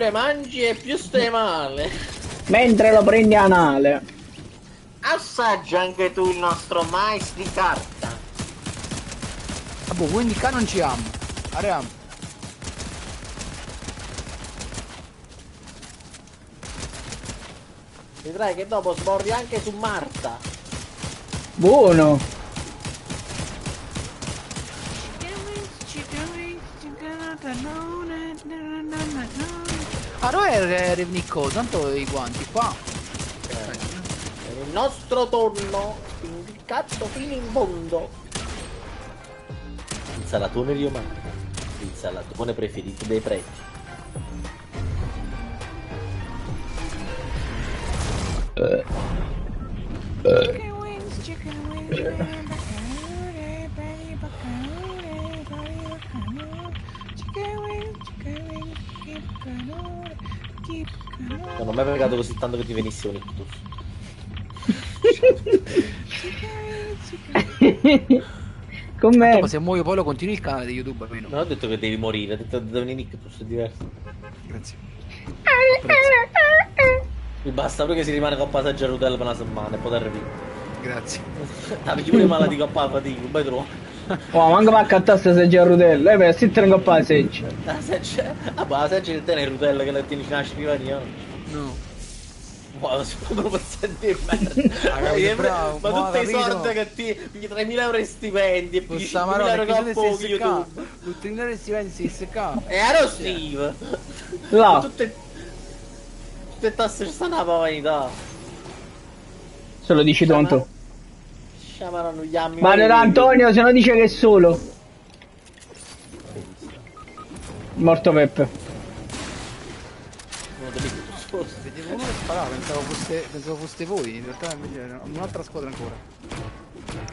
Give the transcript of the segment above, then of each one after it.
le mangi e più stai male. Mentre lo prendi anale. Assaggia anche tu il nostro mais di carta. Ah, boh, quindi qua non ci amo. Arriviamo. Vedrai che dopo sbordi anche su Marta. Buono. Ah, dove è Revnicco? Tanto i guanti qua. Per il nostro tonno, spincato fino in fondo. Il salatone di Omar. Il salatone preferito dei preti. Non ho mai pregato così tanto che ti venisse un ictus. Com'è? Ma se muoio poi lo continui il canale di YouTube almeno. Non ho detto che devi morire, ho detto che devi un ictus, è diverso. Grazie. Mi basta pure che si rimane con passaggio a rotella per una settimana e poter vivere. Grazie. Ah, perché pure male di coppa la fatica, poi trovo. Oh, manca ma accattasse se c'è a rutella. Per si tengo qua secci. La seccia. Ah, ma la seccia che te ne rutella che la tieni fino alla scrivania. No. Ma proprio per sentire merda. Bravo, Ma tutti i soldi che ti 3.000 euro di stipendi e poi 5.000 euro che poco YouTube. Tutti i miei stipendi si SK. E ero Steve. Là. Tutte tasse ci stanno a vanità. Se lo dici tonto. Sciamarano gli ammi. Ma era Antonio, se no dice che è solo. Morto Peppe. Vedevo uno che sparava, pensavo foste voi, in realtà invece era un'altra squadra ancora.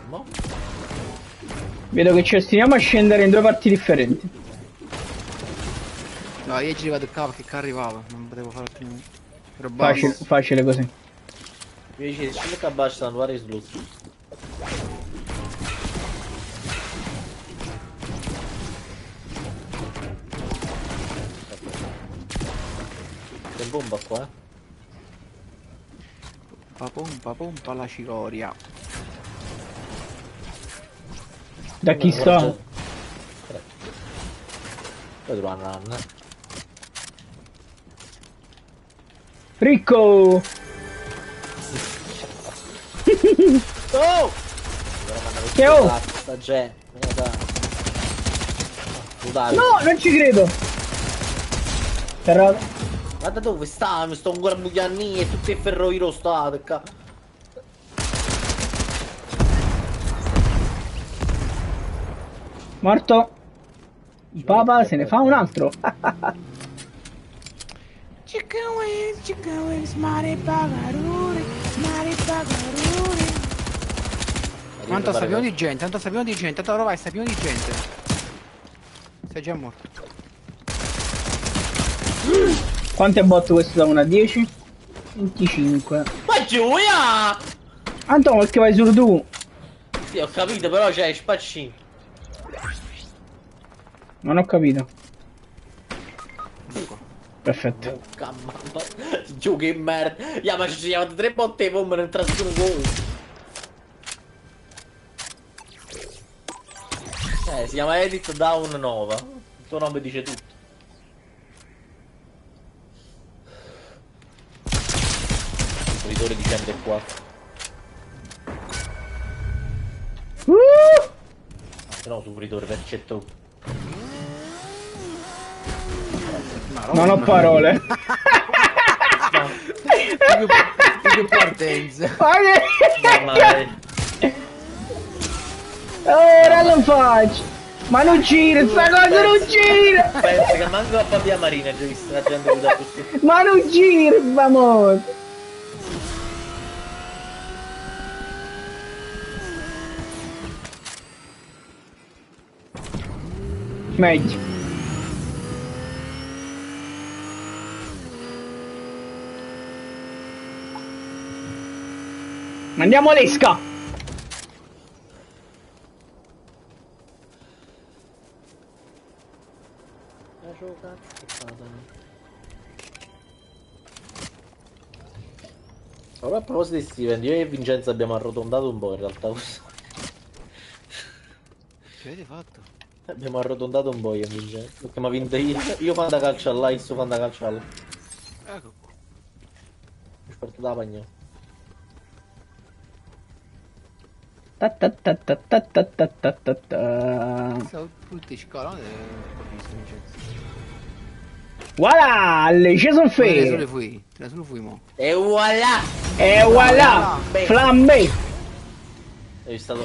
No? Vedo che ci ostiniamo a scendere in due parti differenti. No, io ci vado qua perché qua arrivava, non potevo fare più. Facile così. Mi dici, scende che abbassa non fare slot. C'è bomba qua, Pompa la cicoria. Da chi sta? Poi trovo una nanna. Ricco! Oh! Che ho? Sta gente. No, non ci credo! Però... Guarda dove sta? Mi sto ancora bugliando e tutti i ferrovie rostate. Morto! Il papa se ne fa un altro! Chicken wings, mare pagaruri. Tanto sta pieno di gente, tanto ora vai, sta pieno di gente. Sei già morto. Quante bot questo da 1 a 10? 25. Ma Giulia! Antonio, perché vai solo tu? Sì, ho capito, però c'è spaccino. Non ho capito. Perfetto. Giù che merda. Yeah, ma ci siamo 3 botte bombe nel trascuro gol. Si chiama Edit Down Nova. Il tuo nome dice tutto. Superiore di 104. No, superiore per 100. Non ho parole. Che partenza. Ora lo faccio. Ma non gira, sta cosa non gira. Pensa che manco a Pavia Marina già visto la gente che da così. Ma non gira, vamos. Meglio. Andiamo all'esca! Ora a proposito di stipendi, io e Vincenzo abbiamo arrotondato un po' in realtà questo. Che avete fatto? Abbiamo arrotondato un po' io e Vincenzo. Perché mi ha vinto io fanno da calcio là, e sto fanno da calcio là. Ecco qua. Ho sparato da pagno. Ta ta ta ta ta ta ta ta ta ta. Sono tutti scoloni Vincenzo. Voilà, le ci sono Te ne ferme. fui, te ne fui mo. E voilà! E voilà, flambé. È stato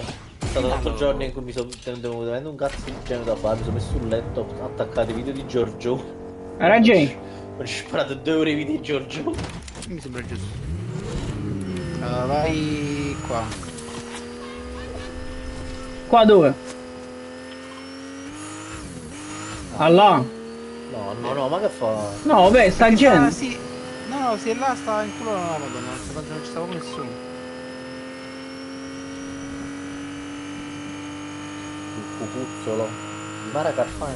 8 giorni in cui mi sono tenuto avendo un cazzo di genere da fare, mi sono messo sul letto, ho attaccato i video di Giorgio. Hai ragione. Ho sparato 2 ore i video di Giorgio. Mi sembra giusto. Vai qua. Qua dove? Allà. No, ma che fa? No, vabbè, sta gente. Sì. No, se là sta in culo la madonna, non ci stava nessuno. Il cucuzzolo. Il Mara Carfagna.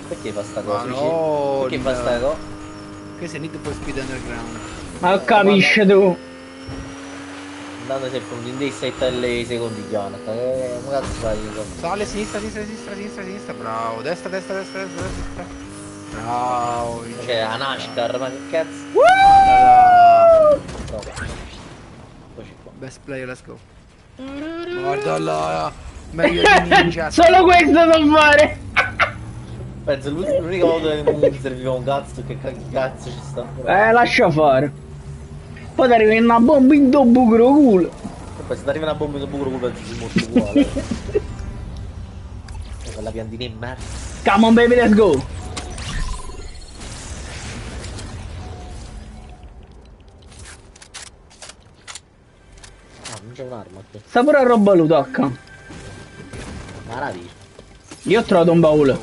Perché fa sta cosa? No, Perché fa sta cosa? Questo è Need for Speed Underground. Ma capisci tu? Andando sempre un indie 7 alle secondi chiama. Che cazzo fai? Sale, sinistra, sinistra, sinistra, sinistra, sinistra, bravo. Destra, destra, destra, destra, destra. Bravo. Che è la NASCAR, ma che cazzo? No. Eccoci qua. Best player, let's go. Guarda là. Meglio di Ninja. Solo questo so fare. Penso l'unica volta che mi serviva un cazzo, che cazzo ci sta. Lascia fare. Poi ti arriva una bomba in tuo buco culo. E poi se ti arriva una bomba in buco culo penso sia molto uguale. Quella piantina in merda. Come on baby, let's go. Ah, non c'è un'arma qui. Sta pure a roba lui, tocca. Maraviglia. Io ho trovato un baule.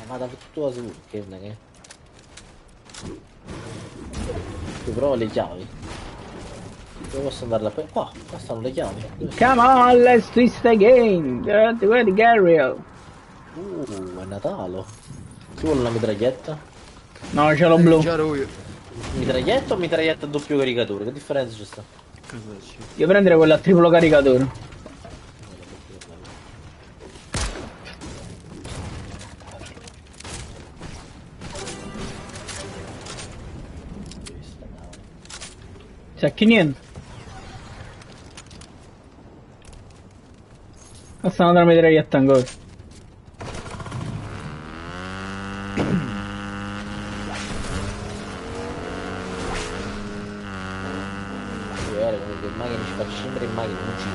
Ma da tutto su, che non è che... Io provo le chiavi. Dove posso andare là? Qua stanno le chiavi. Come on, let's twist the game. Where's Gabriel? È Natale. Ci vuole una mitraglietta? No, ce l'ho blu. Già io. Mitraglietta o mitraglietta a doppio caricatore? Che differenza c'è sta? Io prendere quella a triplo caricatore. C'è chi niente. Stanno da mitraglietta ancora. Comunque in macchina ci faccio scendere in macchina, non ci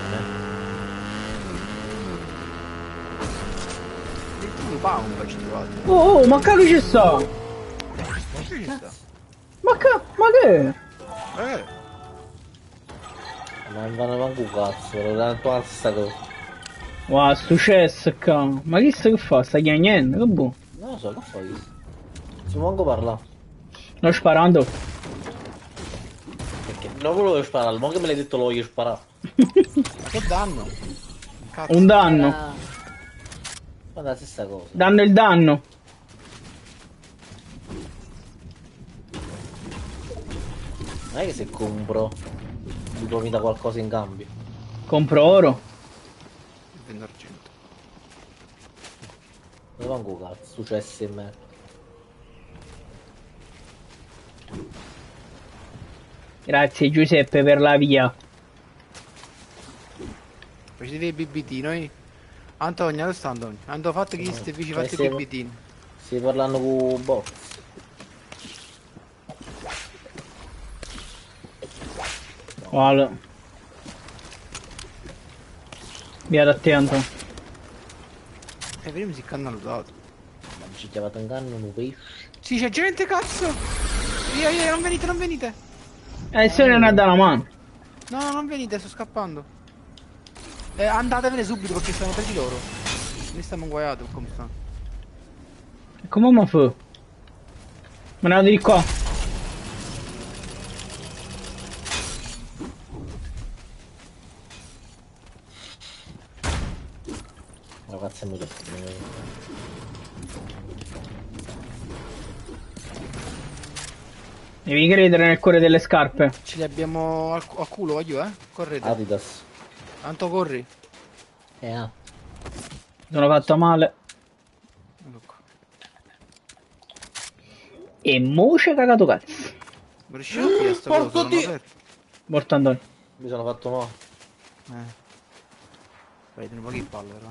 Un baum ci trovato. Oh, ma che ci sta? Ma che ci sta? Ma che? Ma non vanno manco un cazzo, lo danno la stessa cosa. Wow, sto cesso qua. Ma chi sta che fa? Sta chiagnendo? Che buono. Non lo so, che fai? Non si può manco parlare. Sto sparando. Perché non volevo sparare, ma che me l'hai detto lo voglio sparare. Ma che danno? Cazzo. Un danno. Ma la stessa cosa. Danno il danno. Non è che se compro mi può mi dà qualcosa in cambio. Compro oro. Vendo argento. Non manco cazzo, successo in me. Grazie Giuseppe per la via. Facetevi i BBT, noi? Antonio, dove sta Antonio? Hanno fatto che ste feci fatti i BBT. Stai parlando con box. Guarda. Via da te Antonio. Vediamo se hanno dato. Ma ci chiamate un canno, un pesce. Sì, c'è gente, cazzo! Via, non venite, non venite! Se ne ha dalla mano. No, non venite, sto scappando. Andatevene subito perché sono tre di loro. Noi stiamo inguaiati come sta. Come mi fa? Me ne vado di qua. Ma cazzo è molto. Devi credere nel cuore delle scarpe. Ce li abbiamo al culo, voglio, correte. Adidas. Tanto corri. Ah. Sono fatto male. Ecco qua. E mo c'è cagato cazzo. Non riuscivo a pigliare sto Porco coso, non Dio! ho aperto. Morto Antonio. Mi sono fatto male. Vai, te ne pochi palle però,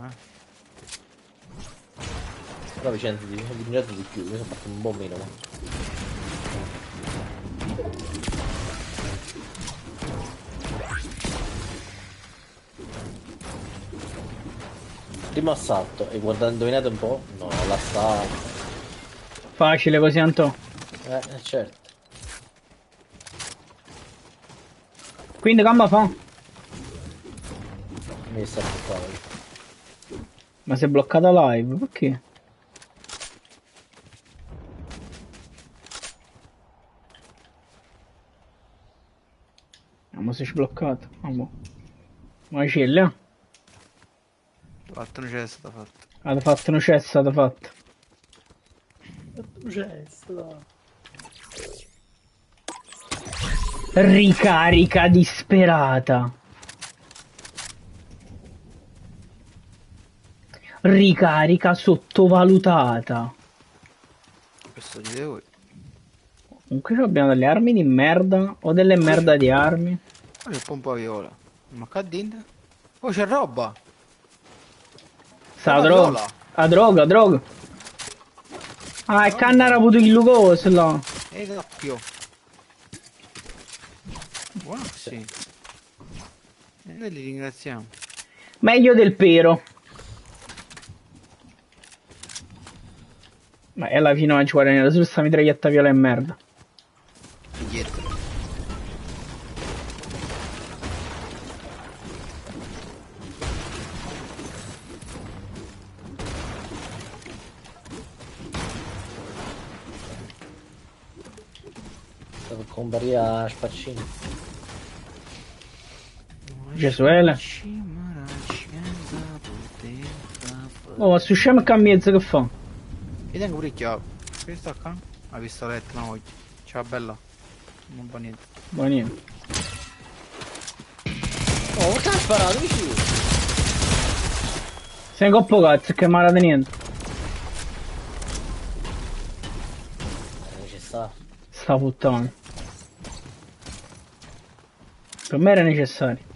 Però Vincenzo di Vincenzo di più, mi sono fatto un po' meno. Ma. Primo assalto, e guardando, indovinate un po'? No, la sta. Facile così, Anto. Certo. Quindi come fa? Mi sta qua. Ma si è bloccata live, perché? Ma si è sbloccato. Ma c'è lì? Ho fatto un gesto, l'ha fatto. Ha fatto un cesso, ha fatto. Ricarica disperata. Ricarica sottovalutata. Questo dite voi. Comunque abbiamo delle armi di merda o delle merda di armi. Guarda il pompa viola. Ma che dentro? Oh, c'è roba! Sta Roba droga. viola. A droga, droga. Ah, è canna era avuto il glucosio là. D'occhio. Buono sì. E noi li ringraziamo. Meglio del pero. Ma è alla fine non ci guarda nella sta mitraglietta viola e merda. Dietro. Devo comprare spaccini. Gesuele. Oh, ma su scemo che mezzo che fa? Io tengo pure il chiave. Che sta qua? La pistoletta, no voglio. Ciao bella. Non fa niente. Ma niente. Oh, che ha sparato vicino? Sei coppo cazzo che male di niente. È necessario. Sta puttana. Per me era necessario.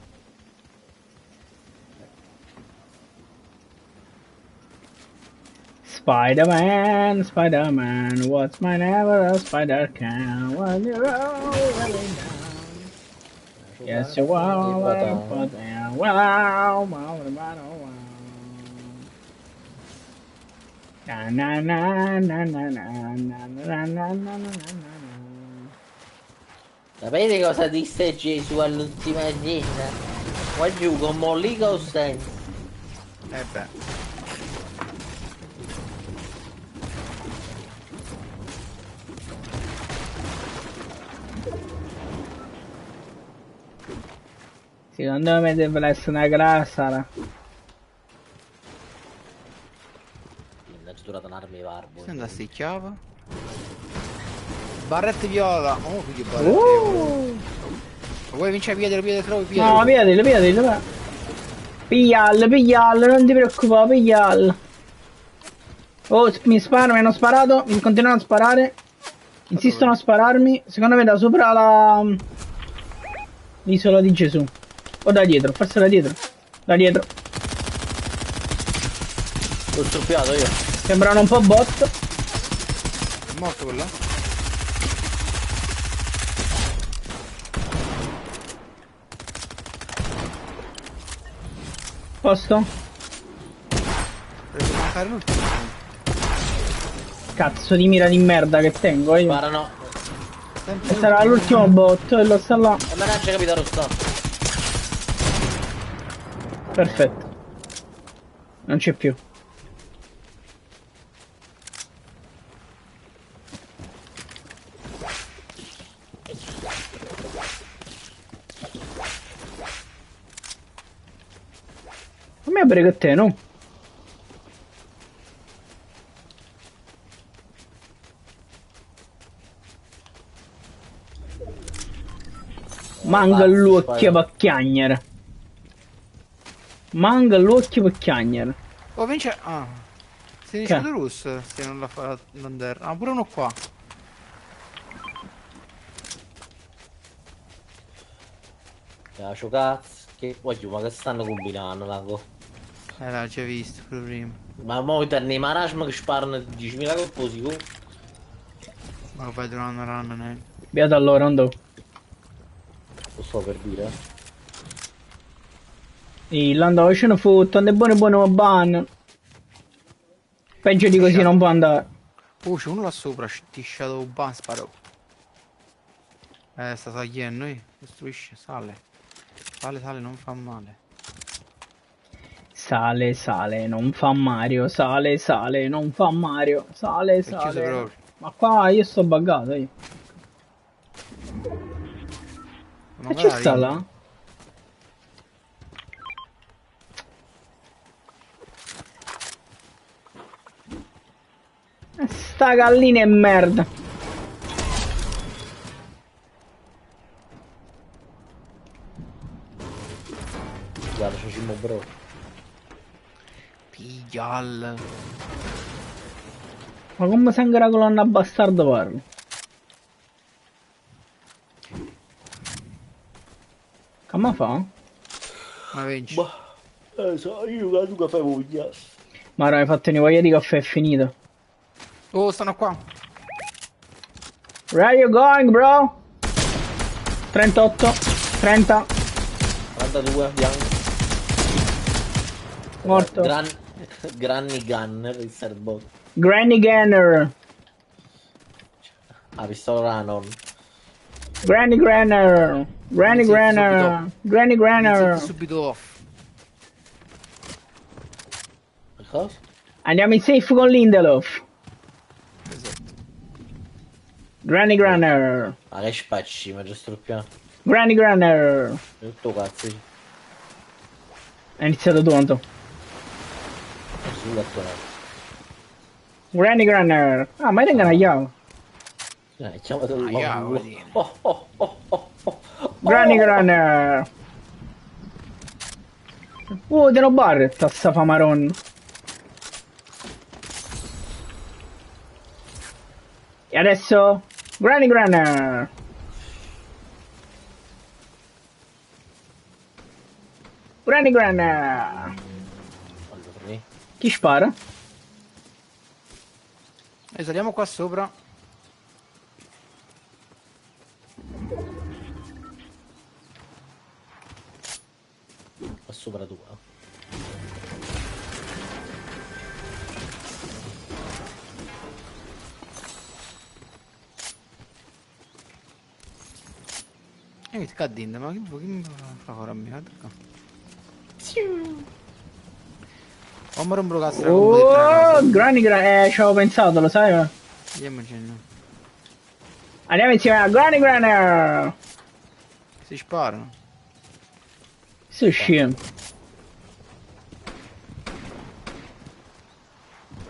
Spider-Man, Spider-Man, what's my name? A spider can. When you're rolling down. Yes, you are. Wow, wow, wow. Na na na na na na na na na na na. Sapete cosa disse Gesù all'ultima cena? Qua giù con mollica o senza? Beh. Secondo me deve essere una grassa. Non c'è durata un'arma di barbo. Senta sti chiave. Barrette viola. Oh, che barrette viola. Vuoi vincere? Pigliatelo, No, pigliatelo. Piglialo, non ti preoccupare, piglialo. Oh, mi hanno sparato, mi continuano a sparare. Insistono a spararmi. Secondo me da sopra l'isola di Gesù. O da dietro, forse da dietro. Da dietro. L'ho struppiato io. Sembrano un po' bot. È morto quello? Posto? Deve mancare l'ultimo. Cazzo di mira di merda che tengo io. Sparano. E sarà l'ultimo bot, quello sta là. E me ne c'è capito Rosta. Perfetto. Non c'è più. Fammi aprire con te, no? Manca l'occhio per chiagnere. Manca l'occhio per chiagnere. Oh, vince. Ah. Si dice Rus se non la fa l'under. Ah, pure uno qua. Ciao cazzo. Che voglio, ma che stanno combinando, Lago? L'ho già visto pure prima. Ma mo nei marasma che sparano 10.000 colposi con. Ma poi durante la run, ne. Beato allora, andò. Lo sto per dire. L'andò ce ne fottono, è buono ma ban. Peggio di così non può andare. Oh, c'è uno là sopra, ti shadow ban, sparo. Sta tagliando, costruisce, sale. Sale, non fa male. Sale, non fa Mario. Sale, non fa Mario. Sale. Proprio. Ma qua io sto buggato io. Non Che ci sta là? Sta gallina è merda. Guarda, c'è Cimmo bro. Piglial. Ma come sembra la colonna bastardo parlo? Come fa? Ma vinci. So, io la tua caffè voglia. Ma non hai fatto una voglia di caffè, è finito. Oh, stanno qua. Where are you going, bro? 38, 30, 42, bianco. morto. Granny Gunner, il serbot. Granny Gunner. Ah, pistola non. Granny Granner. Granny Granner. Granny Granner. Subito off. Cosa? Andiamo in safe con Lindelof. Esatto. Granny Granner. Ah, che spacci, ma giusto il piano. Granny Granner. Tutto cazzo. Hai iniziato tu, Anto. Sulla tua. Granny Granner. Ah, ma tengo una chiave. Chiamato il Ah, uomo. yeah, Oh. Granny Granner. Oh, te lo barretta sta famaron. E adesso Granny Granner. Granny Granner. Allora, Chi spara? E saliamo qua sopra. qua sopra tua. E mi cadendo, ma che mi fa fare a me? Guarda qua. Oh, ma rombo cazzo. Oh, Granny Granner. Ci avevo pensato, lo sai? Andiamo insieme. Andiamo insieme a Granny Granner. Si sparano. Sushi.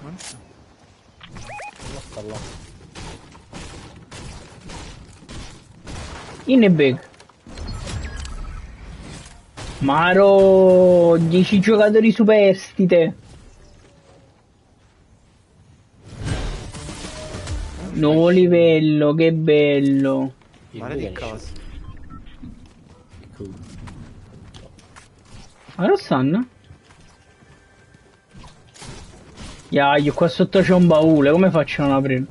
Mazza. Non sta là. In a big. Maro, 10 giocatori superstite. Nuovo livello, che bello. Guarda di cosa. Cool. Ma lo sanno? Io qua sotto c'è un baule, come faccio a non aprire?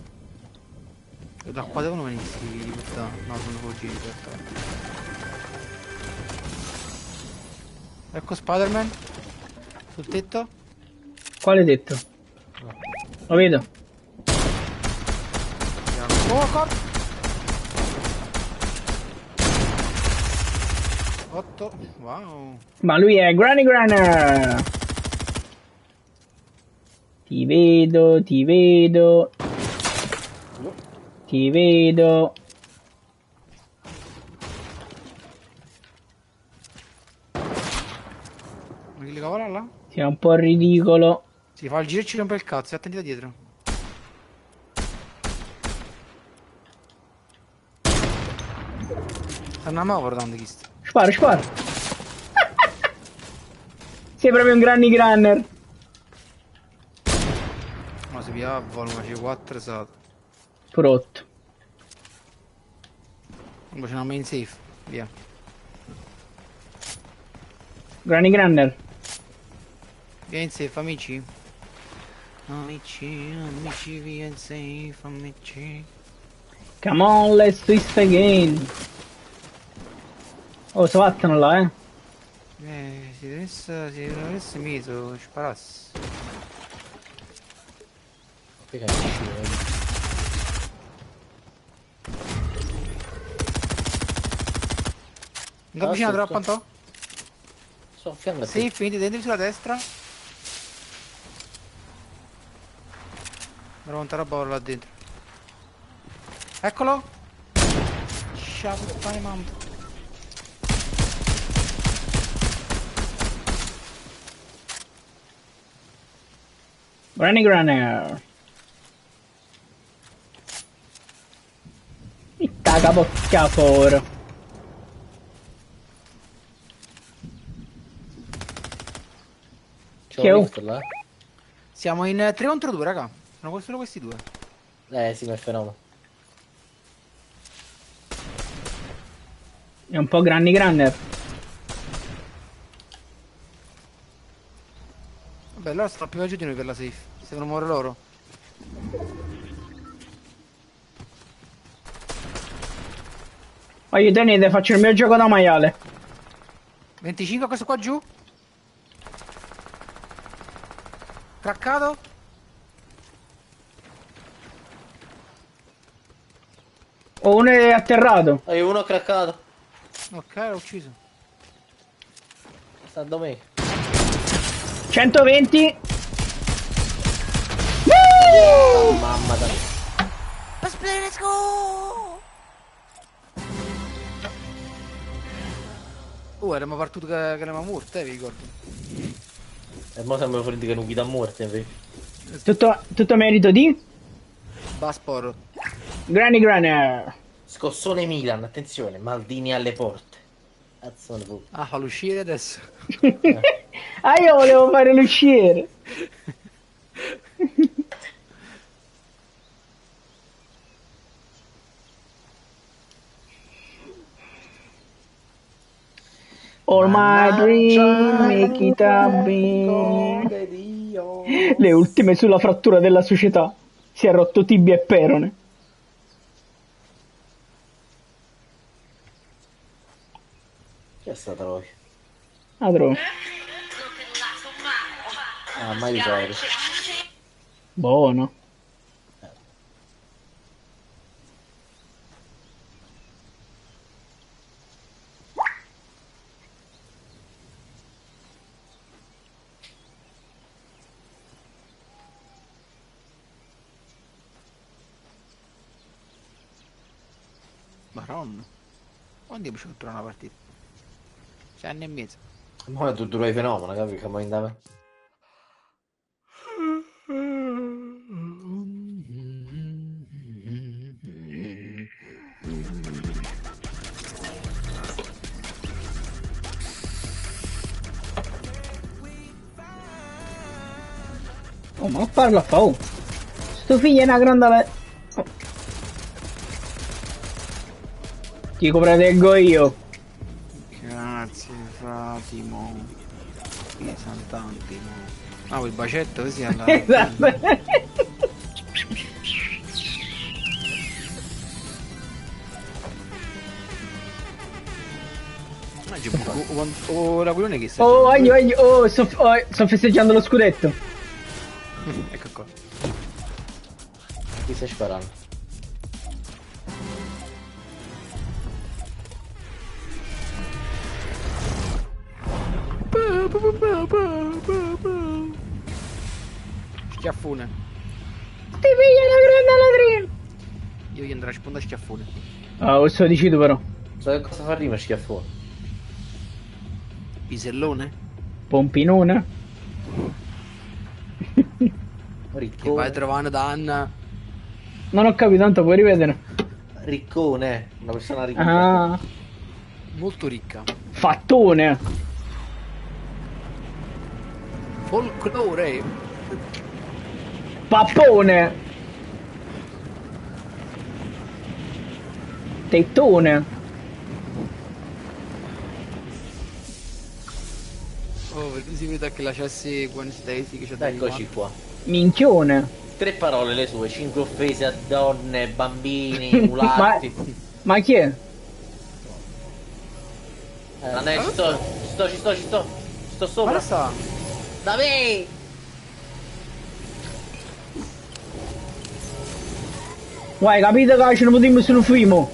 Da qua devono venire sti puttana. No, sono fuggiti per te. Ecco Spider-Man. Sul tetto. Quale detto? Lo vedo. Oh, corpo. 8. Wow. Ma lui è Granny Granner. Ti vedo, ti vedo. Ti vedo. Ma che li cavolo là? Sia un po' ridicolo. Si fa il giro e ci rompe il cazzo. Attenti da dietro. Stanno a muovere tanto chi sta. Spara, spara. Sei proprio un granny gunner. Ma si piava a volo, ma c'è 4 esatto. Protto. Ma c'è una main safe. Via. Granny gunner. Via in safe, amici. Amici, amici, via in safe, amici. Come on, let's twist again. Oh, si vattano là, eh. Si dovesse messo, sparasse. Che cazzo. Non avvicina sto- troppo, Antò? Sono a fianco a te. Sì, finiti dentro sulla destra. Devo montare a bolo là dentro. Eccolo! Ciao, pane mamma. Granny gunner. Mi taga bocca fuori. C'ho Che ho? visto là? Siamo in 3 contro 2, raga. Sono solo questi due. Sì, ma è fenomeno. È un po' granny gunner. Vabbè, loro stanno più peggio di noi per la safe. Si devono muovere loro. Voglio tenere, faccio il mio gioco da maiale. 25, questo qua giù. Craccato. Oh, uno è atterrato. Hai uno craccato. Ok, l'ho ucciso. Sta da me. 120. Oh, mamma da me. Let's go! Eravamo partiti che eravamo morti, vi ricordo. E mo siamo fuori che non guida a morte, invece. Tutto merito di Basporo. Granny gunner. Scossone Milan, attenzione, Maldini alle porte. Cazzo ne può. Ah, fa l'uscire adesso. Ah, io volevo fare l'usciere. All my dream, make it happen. Le ultime sulla frattura della società. Si è rotto tibia e perone. Che è stata poi? Ah, trovo. Ah, mai usato. Buono. Maronna. Quando mi ci una partita? 6 anni e mezzo. Ma tu duro i fenomeno, capi? Che mo indame. Oh, ma parla fa, oh. Sto figlio è una grande... Oh. Ti proteggo io. Grazie, Fatimo. Che sono tanti, mo. Ah, quel bacetto così andava. Esatto. Oh, l'aquilone che sta? Oh, oh, sto festeggiando lo scudetto. Ecco qua. Chi stai sparando? Schiaffone. Ti figlio una grande ladrina. Io gli andrò a sponda schiaffone. Ah, questo dici tu però. Sai che cosa fa rima schiaffone? Pisellone? Pompinone. Che vai Riccone. trovando da Anna. Non ho capito, tanto puoi rivedere. Riccone. Una persona ricca. Ah, Molto ricca. Fattone. Folklore. Pappone. Tettone. Oh, perché si vede che la chassi Gwen Stacy che c'è da Eccoci qua. Minchione. 3 parole le sue, 5 offese a donne, bambini, ma, mulatti. ma chi è? Ci sto. Ci sto sopra. Guarda sta. Da me! Guai, capito che ce ne potremmo sul film?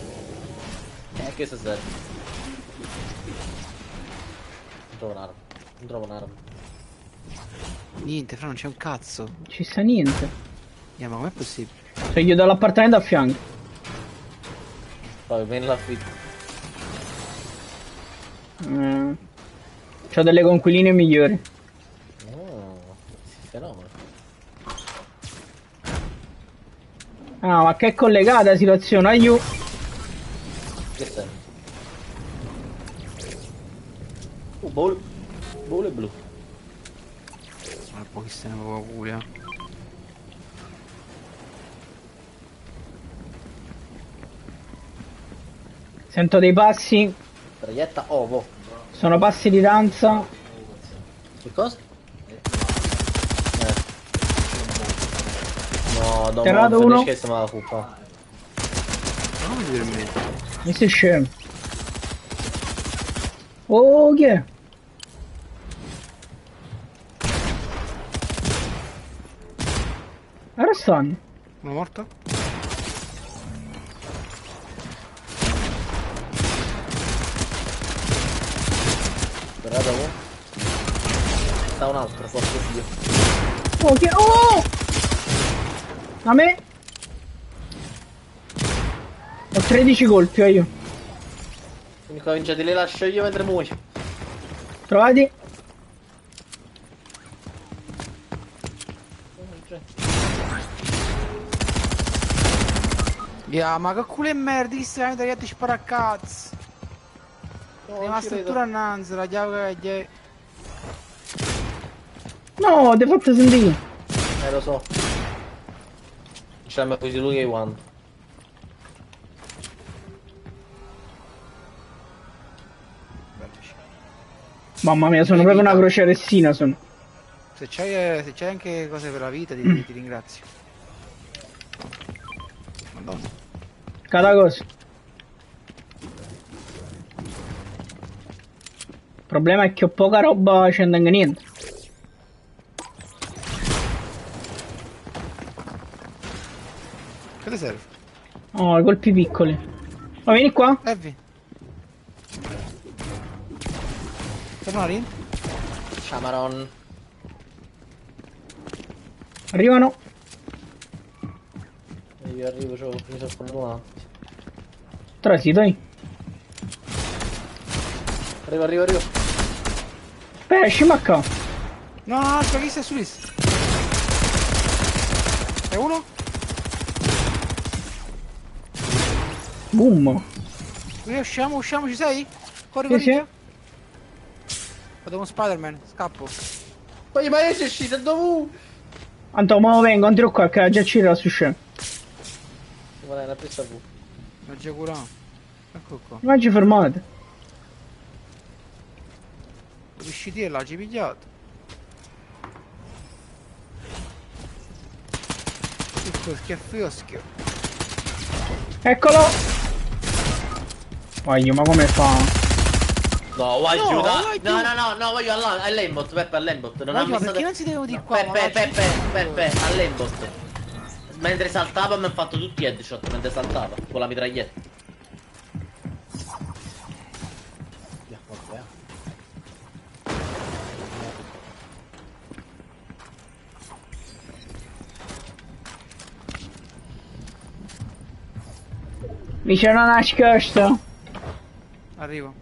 Che sta serve? Non trovo un'arma. Niente, fra non c'è un cazzo. Ci sta niente. Ma com'è possibile? Se io do l'appartamento a fianco. Poi vieni l'affitto. C'ho delle conquiline migliori. Oh, fenomeno. Ah, ma che è collegata la situazione, aiuto. Che serve? Bowl è blu. Ma pochissime paura. Sento dei passi. Traietta ovo. Sono passi di danza. Che cosa? No, no, Terrato no, uno. che siamo alla cuppa. Non mi dirmi. Mi sei scemo. Oh, chi è? Ora stanno. Uno morto? Terrato uno. Sta un altro, forse io. Oh, chi è? Oh! A me? Ho 13 colpi, io. Quindi cominciate le lascio io mentre muoio. Trovati? Ma che culo e merda, chi stai venendo a spara a cazzo? No, Ma struttura annanzi, la chiave che No, ti ho fatto sentire. lo so. Ce l'ha così lui che one. Mamma mia, sono proprio una croceressina, sono. Se c'hai anche cose per la vita ti ringrazio. Madonna. Cada cosa. Il problema è che ho poca roba, ce ne tengo niente. Che ti serve? Oh, i colpi piccoli. Ma vieni qua. Heavy. Tornare? Chamaron. Arrivano. Io arrivo, mi sono fortunato. Transito, dai. Arrivo. Aspetta, scimacca. No, aspetta, chi stai su lista? È uno? Boom. Usciamo, ci sei? Corri, Sì, corri. sì. Vado con Spider-Man, scappo. Poi ma sei uscito dove? Anto, ma vengo, non tiro qua, che già ci era su scemo. Guarda, l'ha presa tu. L'ho già curato. Ecco qua. Ma ci fermate. Riusciti là, ci hai pigliato. Tutto schiaffioschio. Eccolo. Voglio, ma come fa? No, vai No, giù, vai giù. no, voglio all'aimbot, Peppe, all'aimbot. Non ha Ma perché missato... non si devo di No, qua? ma Peppe, all'aimbot. Mentre saltava mi ha fatto tutti gli headshot mentre saltava, con la mitraglietta. Mi c'è una nascosta. Arrivo.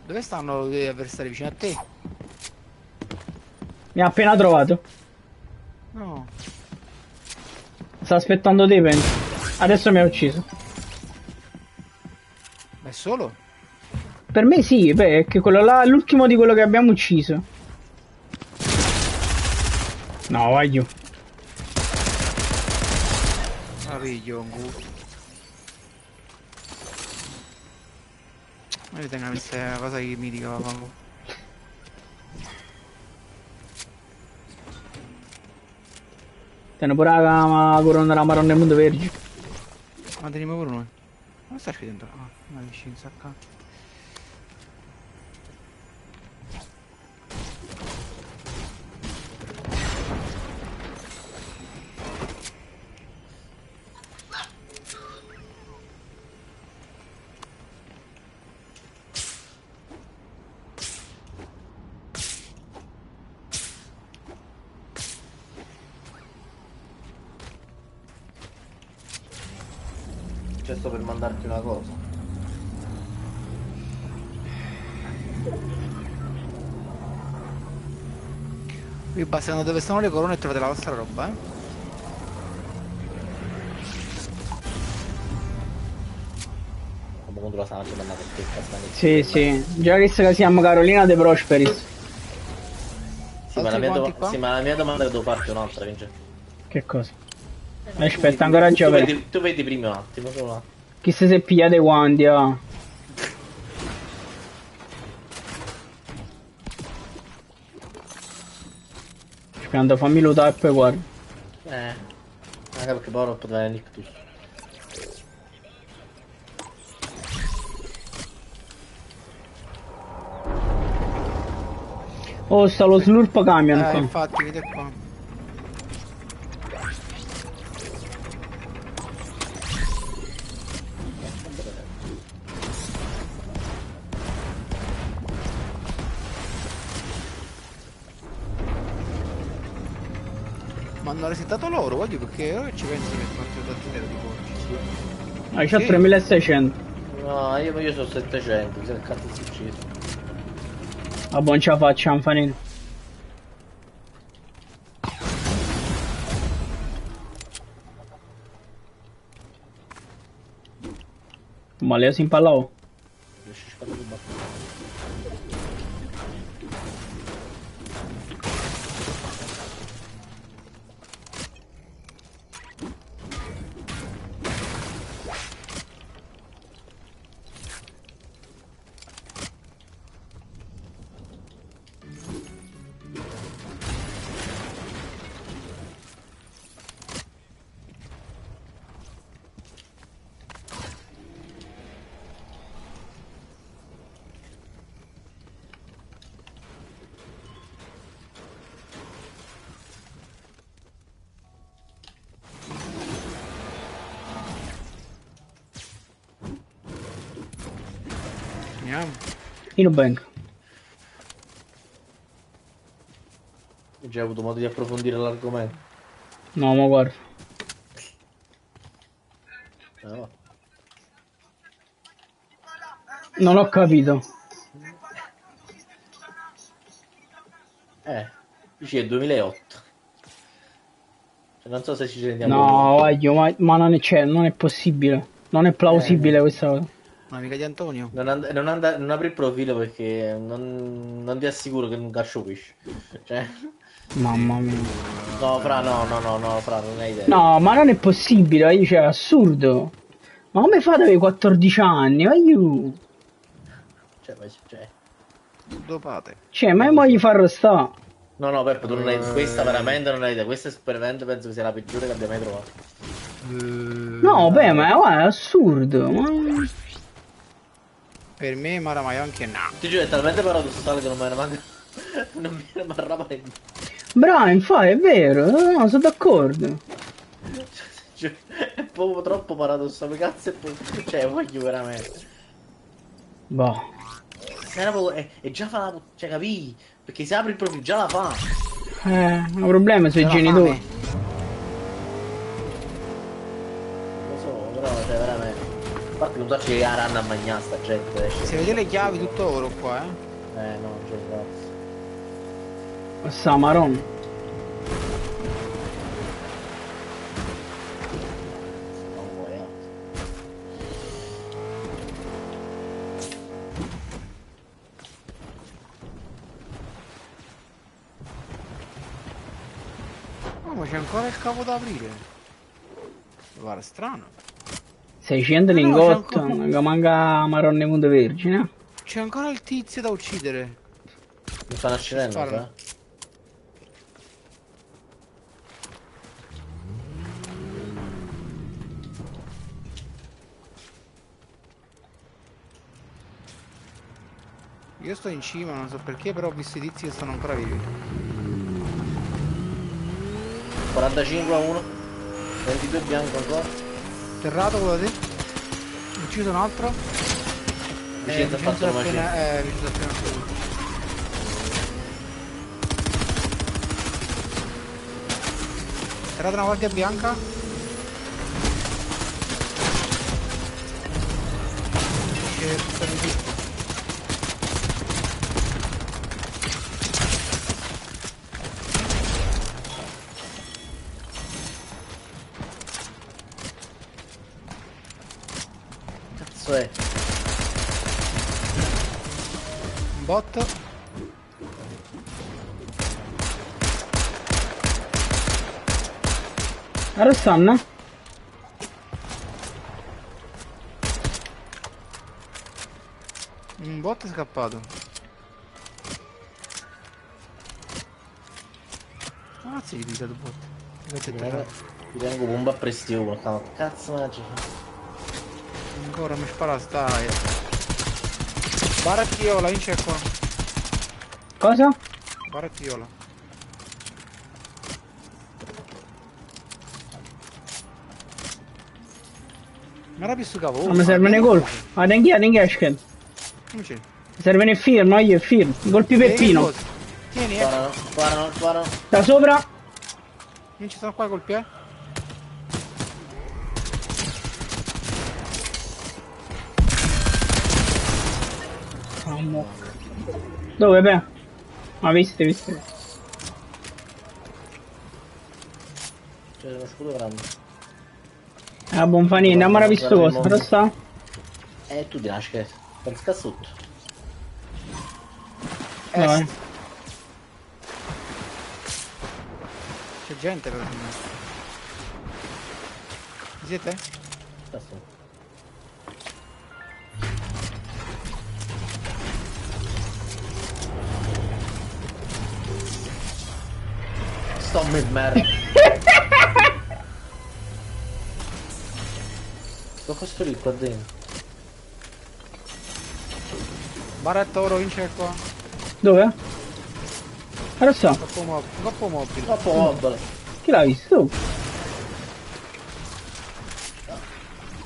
Dove stanno gli avversari vicino a te? Mi ha appena trovato. No. Sta aspettando te, penso. Adesso mi ha ucciso. È solo? Per me sì, perché quello là è l'ultimo di quello che abbiamo ucciso. No, vai giù. Meraviglio, ma ritengo questa è una cosa che mitica, la fango. Tiene pure la corona della Maronna del Mondo Vergine. Ma teniamo pure noi. Come sta qui dentro? Ah, una vicina, sacca. Cioè, sto per mandarti una cosa. Qui basta dove stanno le corone e trovate la vostra roba, eh. Come contro la Sancia mi ha mandato che castanetta. Sì, sì. Già che siamo Carolina De Prosperis. Sì, ma la mia domanda che devo farti è un'altra, Vince. Che cosa? Aspetta, ancora giovane. Tu vedi prima un attimo, solo un attimo. Chi se si è pigliato i guanti, ah. Aspetta, fammi lutare e poi guarda. Anche perché poi poteva venire nictus. Oh, sta lo slurp camion qua. Infatti, vedete qua. Ma hanno resettato loro, voglio, perché ora che ci penso che faccio da zero di porci. Ah, c'ha 3600. No, io sono 700, che cazzo si ucciso. Ah, buon ce la facciamo, fanino. Ma lei si impallava. In bank. Hai già avuto modo di approfondire l'argomento? No, ma guarda. No. Non ho capito. Dici è 2008. Cioè, non so se ci rendiamo No, voglio, ma non è, non è possibile. Non è plausibile questa cosa. Un'amica di Antonio. Non apri il profilo perché non ti assicuro che non capisci. Cioè. Mamma mia. No, Fra, no, Fra, non hai idea. No, ma non è possibile, cioè, è assurdo. Ma come fate avere 14 anni? Ma io... Cioè. Dopate. Cioè, ma voglio far restare. No, Peppo, tu non hai... Questa veramente non hai idea. Questa veramente penso che sia la peggiore che abbia mai trovato. No, beh, ma guarda, è assurdo. Ma... Per me Maramai anche no. Ti giuro, è talmente paradossale che non me ne manca. Non mi ne marrava niente. Bravo, infatti, è vero, no, sono d'accordo. Cioè, è proprio troppo paradossale, cazzo è cioè, voglio veramente. Boh. E già fa la... Cioè, capì? Perché se apri il profilo già la fa. Un problema sui genitori. Lo so, però, cioè, veramente. A parte non so che la ranna a mangiare sta gente. Se vedete le chiavi tutto oro qua, no, c'è cazzo. Samaron. Non vuoi, eh. Oh, ma c'è ancora il cavo da aprire. Guarda, strano. 600 No, lingotto, c'è ancora... che manca marrone punto vergine. C'è ancora il tizio da uccidere. Mi fanno accidente, Sparano. sai? Io sto in cima, non so perché, però ho visto i tizi che sono ancora vivi. 45 a 1. 22 bianco ancora. Terrato quello da te? Ucciso un altro? Vicenza ha fatto una macchina. Vicenza appena ucciso. Terrato una guardia bianca? C'è per il disco. Cazzo è? Un bot. Ora stanno? Un bot è scappato. Cazzo di vita il bot. Invece è terrato. Ti tengo bomba a prestio. Cazzo magico. Ancora mi spara stai. Barattiola, vince qua. Cosa? Barattiola. Ma era visto cavo. Non mi servono i colpi. Ah, tenchi esken. Non c'è. Mi servono i fear, no io il fear. I colpi peppino. Tieni, Sparano, sparano, sparano. Da sopra. Non ci sono qua i colpi, eh. Dove, beh? Ma viste. C'è uno scudo grande. Ah, bonfanina, ma visto cosa? Però sta? Tu di nasce. Pensa sotto. Dai. C'è gente però. Siete? Cazzo. Sto me merda. Sto questo lì qua dentro. Baretta oro vince qua. Dove? Ora sta? Troppo mobile. Troppo mobile. Chi l'ha visto?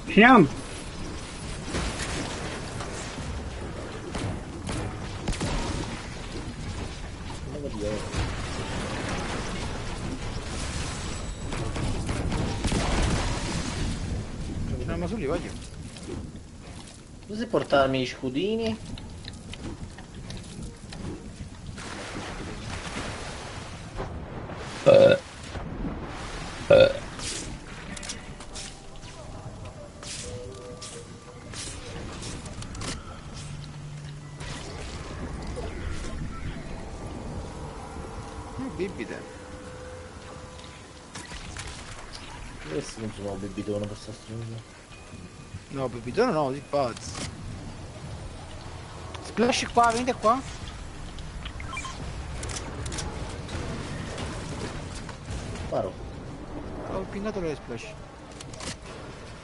Finiamo. Ma su lì voglio. Tu sai portarmi gli scudini? Bibite. Questo non sono bibitone per sta strada. No, bibitone no, di pazzo. Splash qua, venite qua. Sparo. Ho pingato le splash.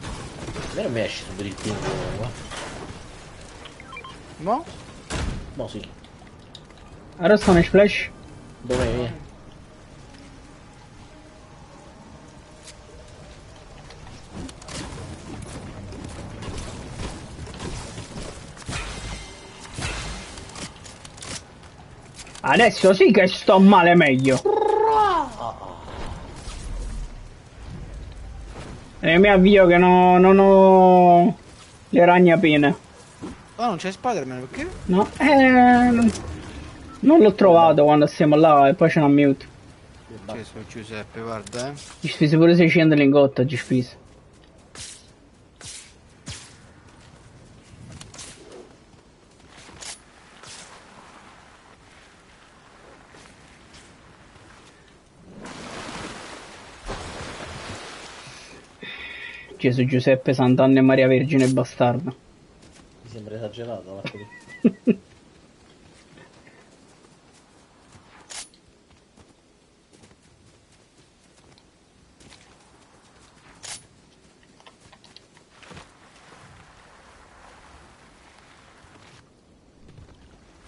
A me non mi esce subito il ping qua. No? No sì. Ora stanno i splash. Dove vieni? Adesso sì che sto male meglio. E mi avvio che non ho le ragnapine. Oh, non c'è Spider-Man perché? No? Non l'ho trovato quando siamo là e poi ce n'ha mute. C'è su Giuseppe, guarda, Ci spese pure 600 lingotti, ci spese. Gesù Giuseppe Sant'Anna e Maria Vergine Bastarda. Mi sembra esagerato, ma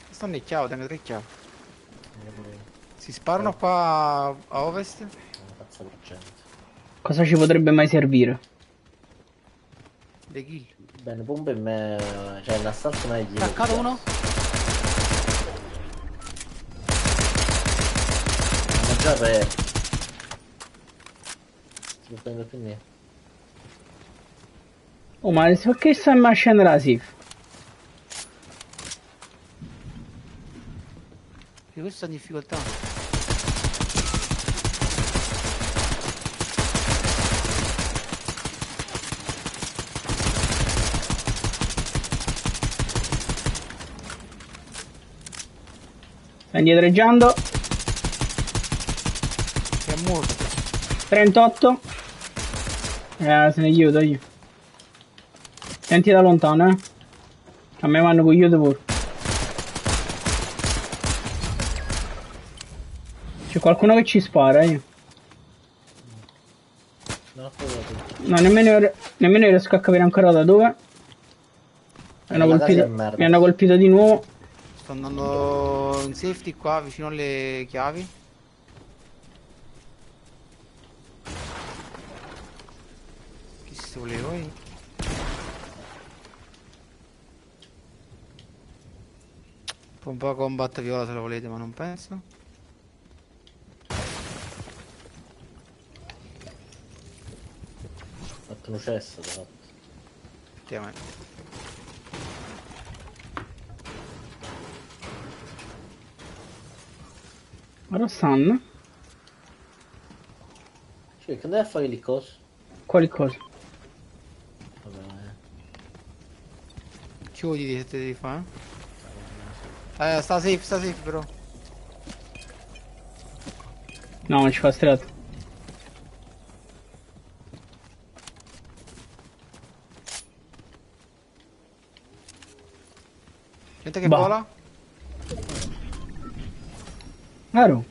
stanno le chiavi, tengo 3 chiavi. Si sparano qua a ovest? una cazzo per gente. Cosa ci potrebbe mai servire? Le kill. Bene, pompa in me, cioè la stanza non è di... Attaccato uno? Ma già per... Si può prendere più niente. Oh, ma perché sta a scendere la SIF? Che questo è in difficoltà. Sta indietreggiando. È morto. 38. Se ne aiuto io. Senti da lontano, eh. A me vanno con aiuto pure. C'è qualcuno che ci spara, io. Non ho provato. No, nemmeno riesco a capire ancora da dove. La casa è merda. Mi hanno colpito di nuovo. Sto andando in safety qua vicino alle chiavi. Chi se volevo io? Pompa combat viola se lo volete, ma non penso. Ho fatto un cesso, ho fatto. Effettivamente. Ora stanno. Cioè, che andai a fare lì cosa? Quali cose? Vabbè, Che vuoi dire se te devi fare? Sta safe però. No, non ci fa stretto. Gente che Bah. vola? Vero?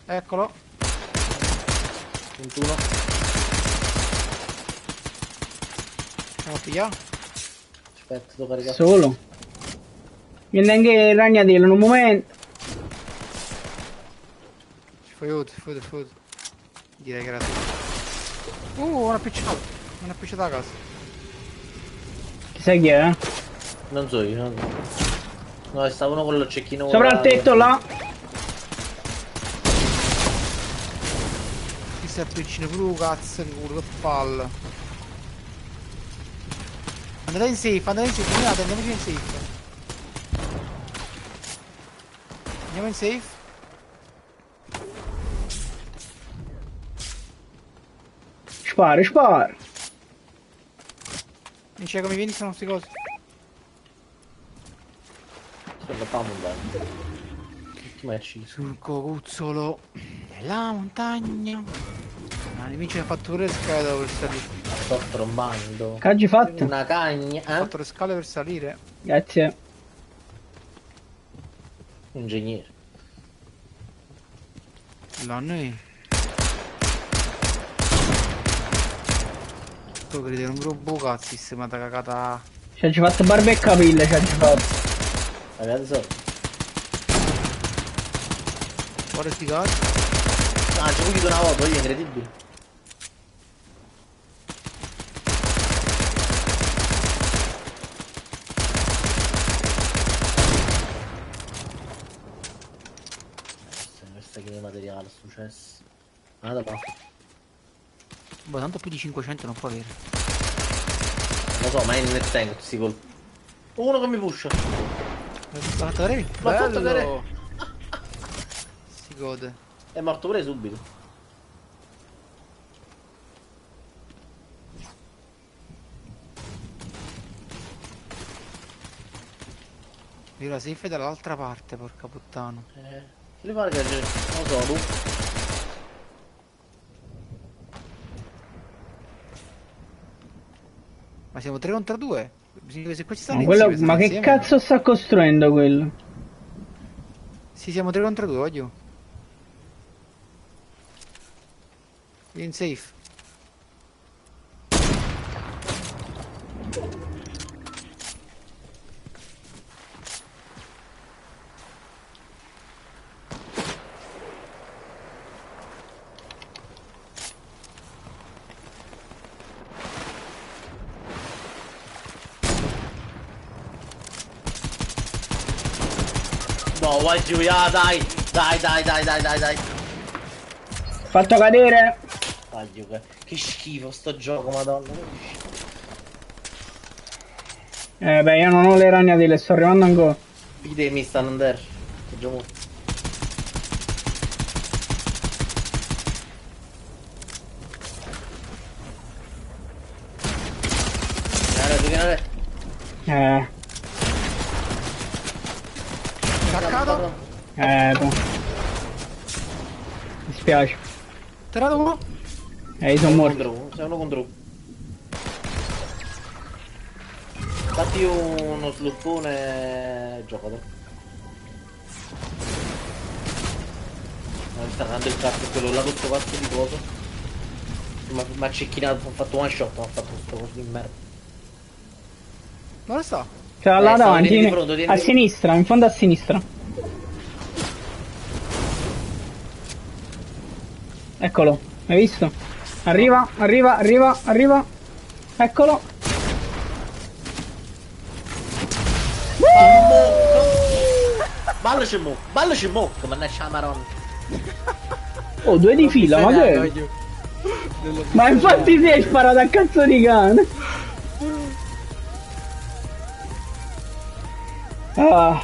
Eccolo. 21. Andiamo a pigliare. Aspetta, devo caricare. Solo. Viene anche il ragnatello in un momento. Ci fai aiuto. Direi che era tu. Una appicciata. Una appicciata a casa. Chissà chi è, eh? Non so io, non... No, stava uno con lo cecchino. Sopra il tetto là. Chi si appiccina pure cazzo in culo, che palle. Andate in safe, andiamo in safe. Andiamo in safe. Spara. Non c'è come vieni, sono queste cose. Sono famo bene. Che match? Sul cocuzzolo della montagna. Ah, nemici mi ha fatto pure le scale per salire. Sto trombando. Che oggi fatto? Una cagna, Ho fatto le scale per salire. Grazie. Ingegnere. Là noi. Tu credi un gruppo cazzo sistemata cagata. Ci ha fatto barba e capille, ci ha fatto. Ragazzi, so. Guarda sti cazzi. Ah, ci ho chiuso una volta, è incredibile. Questa che è materiale, successo. Nada qua. Boh, tanto più di 500 non può avere. Non lo so, ma è nel tank, questi colpi. Uno che mi pusha. L'ha fatto cadere? L'ha fatto Bello. cadere. gode. È morto pure subito. Io la safe è dall'altra parte, porca puttana. Mi pare che non lo so, tu. Ma siamo 3 contro 2? Bisogna se questi stanno Ma, quello, insieme, ma stanno che insieme. cazzo sta costruendo quello? Sì, siamo 3 contro 2, voglio. In safe. No, vai giù, dai. Dai. Fatto cadere. Taglio, che schifo sto gioco, madonna. Beh, io non ho le ragnatele, sto arrivando ancora. Idemi stanno andando. Che gioco. Vieni. Attaccato? Mi spiace. Tirato uno? Io sono morto. Sei uno contro uno. Fatti uno sluppone e giocalo. Mi sta dando il cazzo quello là tutto cazzo di coso. Ma ha cecchinato, ho fatto one shot, ho fatto questo coso di merda. Dove sta? Cioè, là stavo davanti, venendo di fronte, vieni a di- sinistra, in fondo a sinistra. Eccolo, hai visto? Arriva. Eccolo. Ballaci mo, che mannaggia la maronna. Oh, 2 di fila, ma che è? Ma infatti si è sparato a cazzo di cane. Ah.